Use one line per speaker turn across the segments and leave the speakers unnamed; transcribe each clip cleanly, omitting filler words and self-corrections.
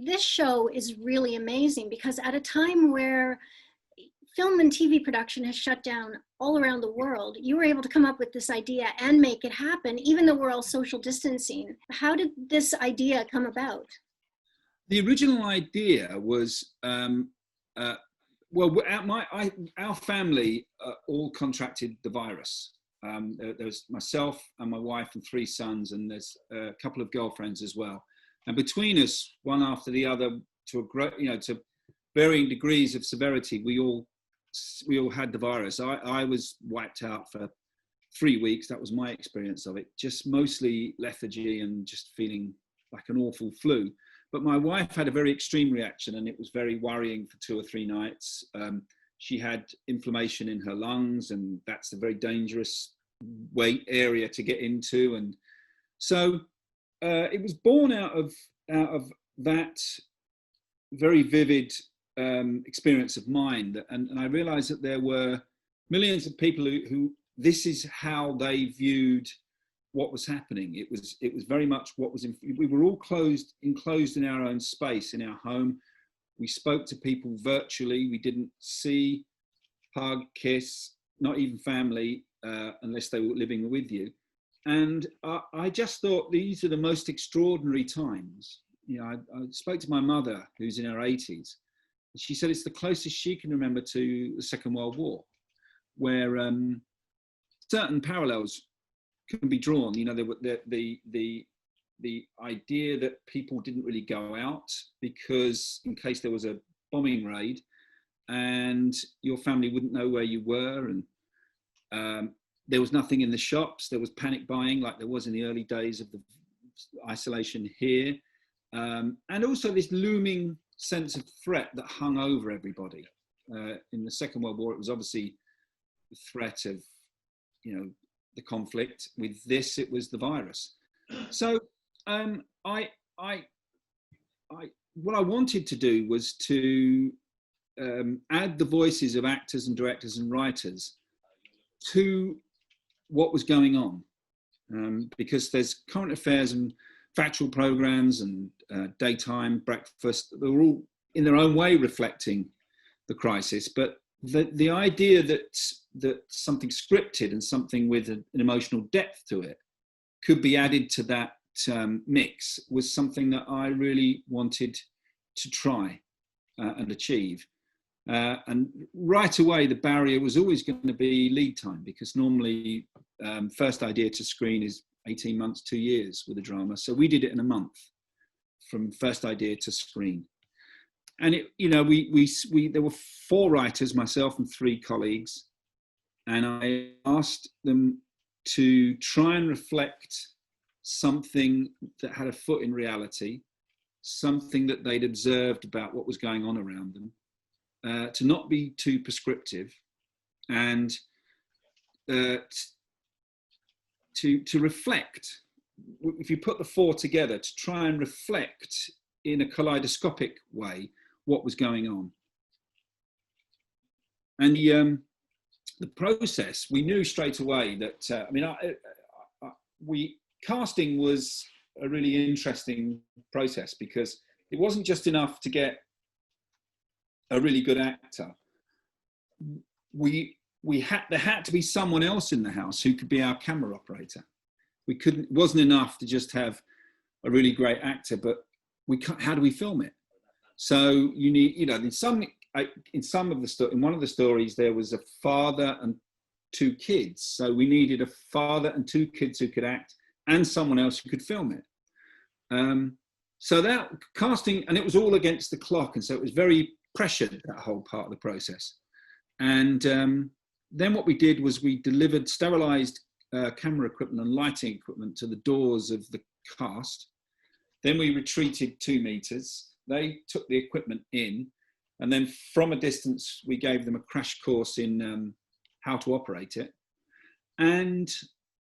this show is really amazing because at a time where film and TV production has shut down all around the world, you were able to come up with this idea and make it happen, even though we're all social distancing. How did this idea come about?
The original idea was, our family all contracted the virus. There's myself and my wife and 3 sons, and there's a couple of girlfriends as well. And between us, one after the other, to varying degrees of severity, we all had the virus. I was wiped out for 3 weeks. That was my experience of it. Just mostly lethargy and just feeling like an awful flu. But my wife had a very extreme reaction, and it was very worrying for 2 or 3 nights. She had inflammation in her lungs, and that's a very dangerous area to get into. And so it was born out of that very vivid experience of mine. And I realized that there were millions of people who this is how they viewed what was happening. It was very much what was we were all enclosed in our own space, in our home. We spoke to people virtually. We didn't see, hug, kiss, not even family, unless they were living with you. And I just thought these are the most extraordinary times. I spoke to my mother, who's in her 80s. She said it's the closest she can remember to the Second World War, where certain parallels can be drawn. The idea that people didn't really go out because in case there was a bombing raid, and your family wouldn't know where you were, and there was nothing in the shops. There was panic buying like there was in the early days of the isolation here, and also this looming sense of threat that hung over everybody. In the Second World War, it was obviously the threat of, the conflict. With this, it was the virus. So what I wanted to do was to add the voices of actors and directors and writers to what was going on, because there's current affairs and factual programs and daytime breakfast. They were all in their own way reflecting the crisis, but the idea that something scripted and something with an emotional depth to it could be added to that mix was something that I really wanted to try and achieve. And right away, the barrier was always going to be lead time, because normally first idea to screen is 18 months, 2 years with a drama. So we did it in a month from first idea to screen. And there were 4 writers, myself and 3 colleagues, and I asked them to try and reflect something that had a foot in reality, something that they'd observed about what was going on around them, to not be too prescriptive, and to reflect. If you put the 4 together, to try and reflect in a kaleidoscopic way what was going on. And the process, we knew straight away that, casting was a really interesting process, because it wasn't just enough to get a really good actor. There had to be someone else in the house who could be our camera operator. It wasn't enough to just have a really great actor, but how do we film it? So you need, in one of the stories, there was a father and 2 kids. So we needed a father and 2 kids who could act, and someone else who could film it. So that casting, and it was all against the clock. And so it was very pressured, that whole part of the process. And then what we did was we delivered sterilized camera equipment and lighting equipment to the doors of the cast. Then we retreated 2 meters. They took the equipment in, and then from a distance, we gave them a crash course in how to operate it. And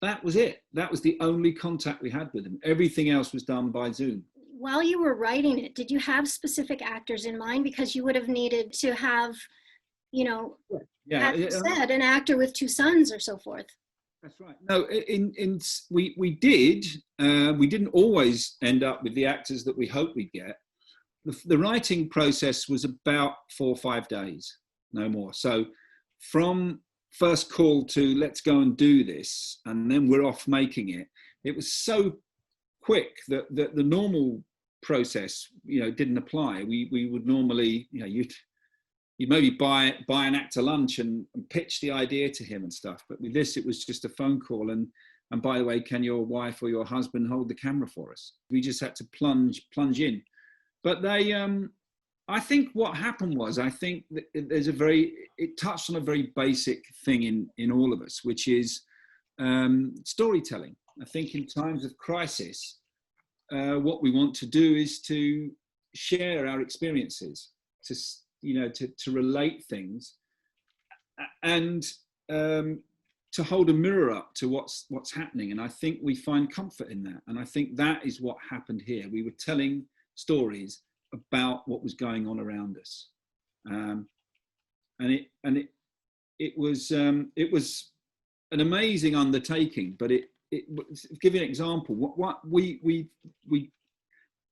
that was it. That was the only contact we had with them. Everything else was done by Zoom.
While you were writing it, did you have specific actors in mind? Because you would have needed to have, as you said, an actor with 2 sons or so forth.
That's right. No, we did. We didn't always end up with the actors that we hoped we'd get. the writing process was about 4 or 5 days, no more. So from first call to let's go and do this, and then we're off making it, it was so quick that the normal process, didn't apply. We would normally, you'd maybe buy an actor lunch and pitch the idea to him and stuff. But with this, it was just a phone call. And by the way, can your wife or your husband hold the camera for us? We just had to plunge in. But I think what happened was, I think that it touched on a very basic thing in all of us, which is storytelling. I think in times of crisis, what we want to do is to share our experiences, to relate things, and to hold a mirror up to what's happening. And I think we find comfort in that. And I think that is what happened here. We were telling stories about what was going on around us, and it was an amazing undertaking. But give you an example. What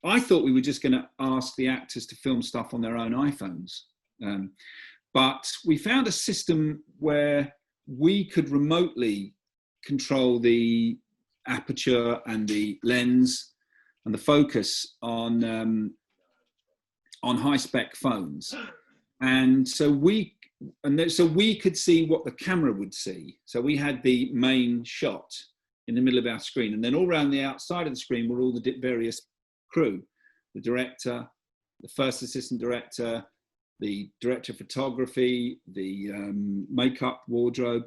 I thought we were just going to ask the actors to film stuff on their own iPhones, but we found a system where we could remotely control the aperture and the lens and the focus on high-spec phones, and so we could see what the camera would see. So we had the main shot in the middle of our screen, and then all around the outside of the screen were all the various crew, the director, the first assistant director, the director of photography, the makeup, wardrobe.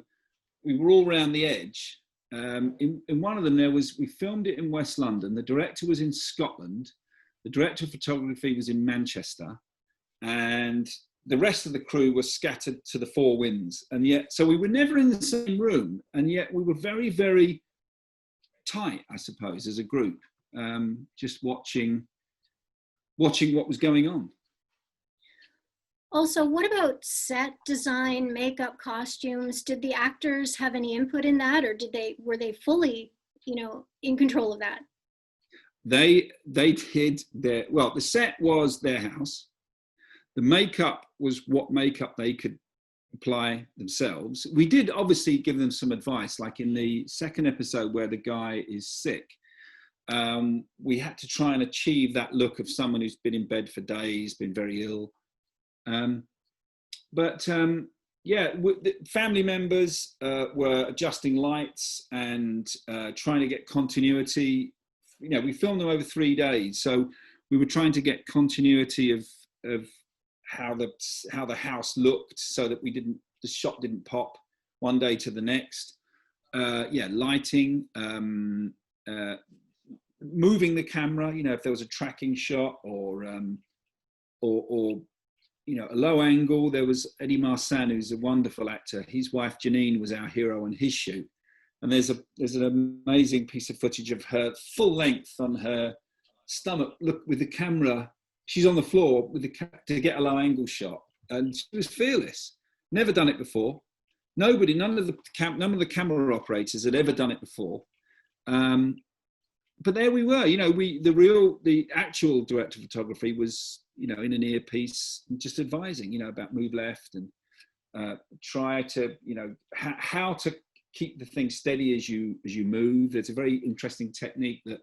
We were all around the edge. In one of them, we filmed it in West London. The director was in Scotland. The director of photography was in Manchester, and the rest of the crew was scattered to the four winds. And yet, so we were never in the same room, and yet we were very, very tight, I suppose, as a group, just watching what was going on.
Also, what about set design, makeup, costumes? Did the actors have any input in that, or were they fully, in control of that?
They did the set was their house. The makeup was what makeup they could apply themselves. We did obviously give them some advice, like in the second episode where the guy is sick. We had to try and achieve that look of someone who's been in bed for days, been very ill. Family members were adjusting lights and trying to get continuity. We filmed them over 3 days, so we were trying to get continuity of how the house looked, so that the shot didn't pop one day to the next. Lighting, moving the camera. If there was a tracking shot or a low angle. There was Eddie Marsan, who's a wonderful actor. His wife Janine was our hero on his shoot. And there's an amazing piece of footage of her full length on her stomach, look with the camera. She's on the floor to get a low angle shot, and she was fearless. Never done it before. None of the camera operators had ever done it before. But there we were. The actual director of photography was, in an earpiece, just advising, about move left and try to, how to keep the thing steady as you move. There's a very interesting technique that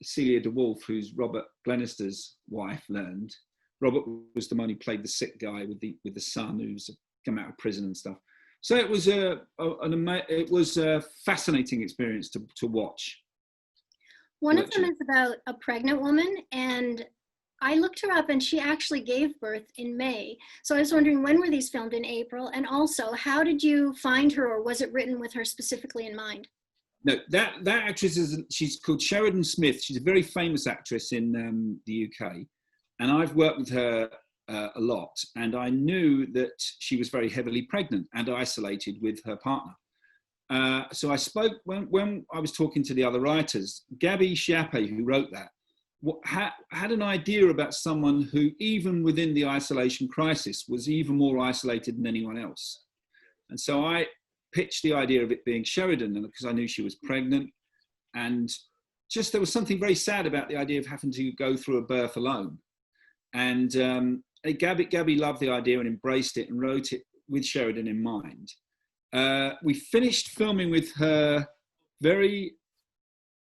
Celia DeWolf, who's Robert Glenister's wife, learned. Robert was the one who played the sick guy with the son who's come out of prison and stuff. So it was a fascinating experience to watch.
One of them is about a pregnant woman, and I looked her up, and she actually gave birth in May. So I was wondering, when were these filmed? In April? And also, how did you find her, or was it written with her specifically in mind?
No, that actress she's called Sheridan Smith. She's a very famous actress in the UK, and I've worked with her a lot. And I knew that she was very heavily pregnant and isolated with her partner. So I spoke when I was talking to the other writers. Gabby Chiappe, who wrote that, had an idea about someone who, even within the isolation crisis, was even more isolated than anyone else. And so I pitched the idea of it being Sheridan, because I knew she was pregnant, and just there was something very sad about the idea of having to go through a birth alone. And Gabby loved the idea and embraced it and wrote it with Sheridan in mind. We finished filming with her very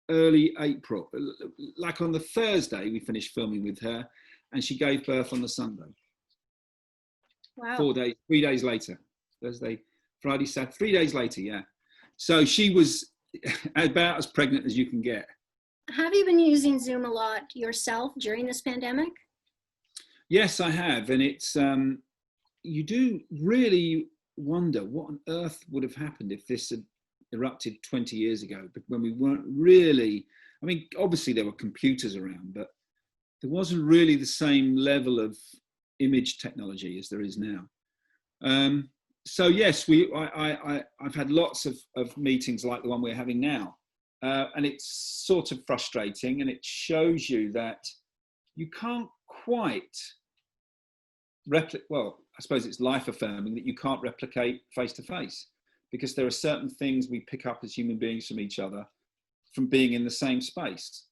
early April, like on the Thursday we finished filming with her, and she gave birth on the Sunday.
Wow.
3 days later. Thursday, Friday, Saturday, 3 days later, yeah. So she was about as pregnant as you can get.
Have you been using Zoom a lot yourself during this pandemic?
Yes, I have. And it's, you do really wonder what on earth would have happened if this had erupted 20 years ago, but when we weren't really, I mean, obviously there were computers around, but there wasn't really the same level of image technology as there is now. So yes, I've had lots of meetings like the one we're having now. And it's sort of frustrating, and it shows you that you can't quite replicate, well, I suppose it's life affirming that you can't replicate face to face, because there are certain things we pick up as human beings from each other from being in the same space.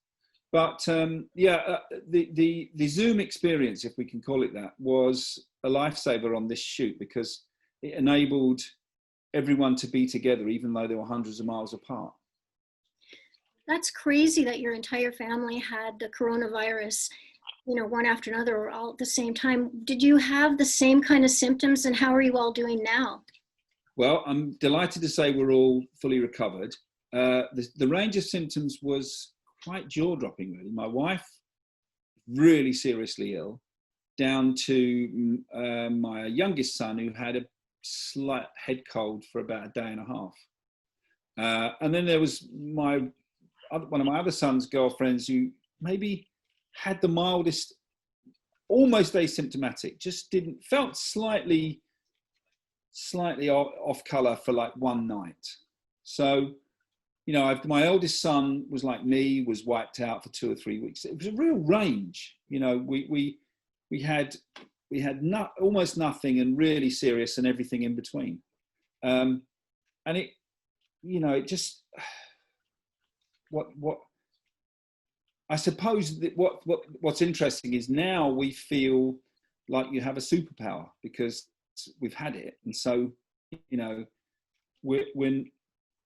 But the Zoom experience, if we can call it that, was a lifesaver on this shoot, because it enabled everyone to be together, even though they were hundreds of miles apart.
That's crazy that your entire family had the coronavirus, you know, one after another or all at the same time. Did you have the same kind of symptoms, and how are you all doing now?
Well, I'm delighted to say we're all fully recovered. The range of symptoms was quite jaw-dropping, really. My wife, really seriously ill, down to my youngest son, who had a slight head cold for about a day and a half. And then there was one of my other son's girlfriends who maybe had the mildest, almost asymptomatic, just felt slightly off color for like one night. So, you know, my eldest son was like me, was wiped out for 2 or 3 weeks. It was a real range. You know, we had almost nothing and really serious and everything in between. And it, you know, it just, what I suppose that what's interesting is now we feel like you have a superpower because we've had it. And so, you know, we're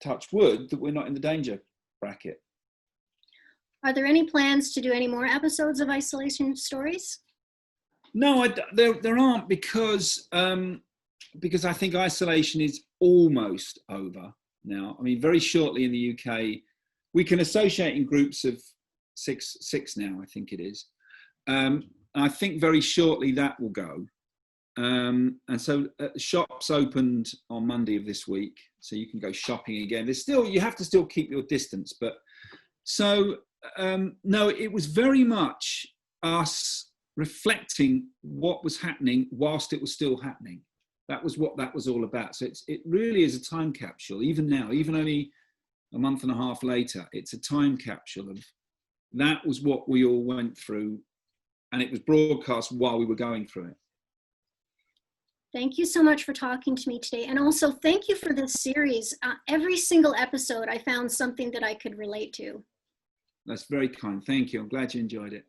touch wood that we're not in the danger bracket.
Are there any plans to do any more episodes of Isolation Stories?
No, there aren't, because I think isolation is almost over now. I mean, very shortly in the UK, we can associate in groups of six now, I think it is. I think very shortly that will go. And so shops opened on Monday of this week, so you can go shopping again. You have to still keep your distance, but so no, it was very much us reflecting what was happening whilst it was still happening. That was what that was all about. So it really is a time capsule. Even now, even only a month and a half later, it's a time capsule of that was what we all went through, and it was broadcast while we were going through it.
Thank you so much for talking to me today. And also thank you for this series. Every single episode, I found something that I could relate to.
That's very kind. Thank you. I'm glad you enjoyed it.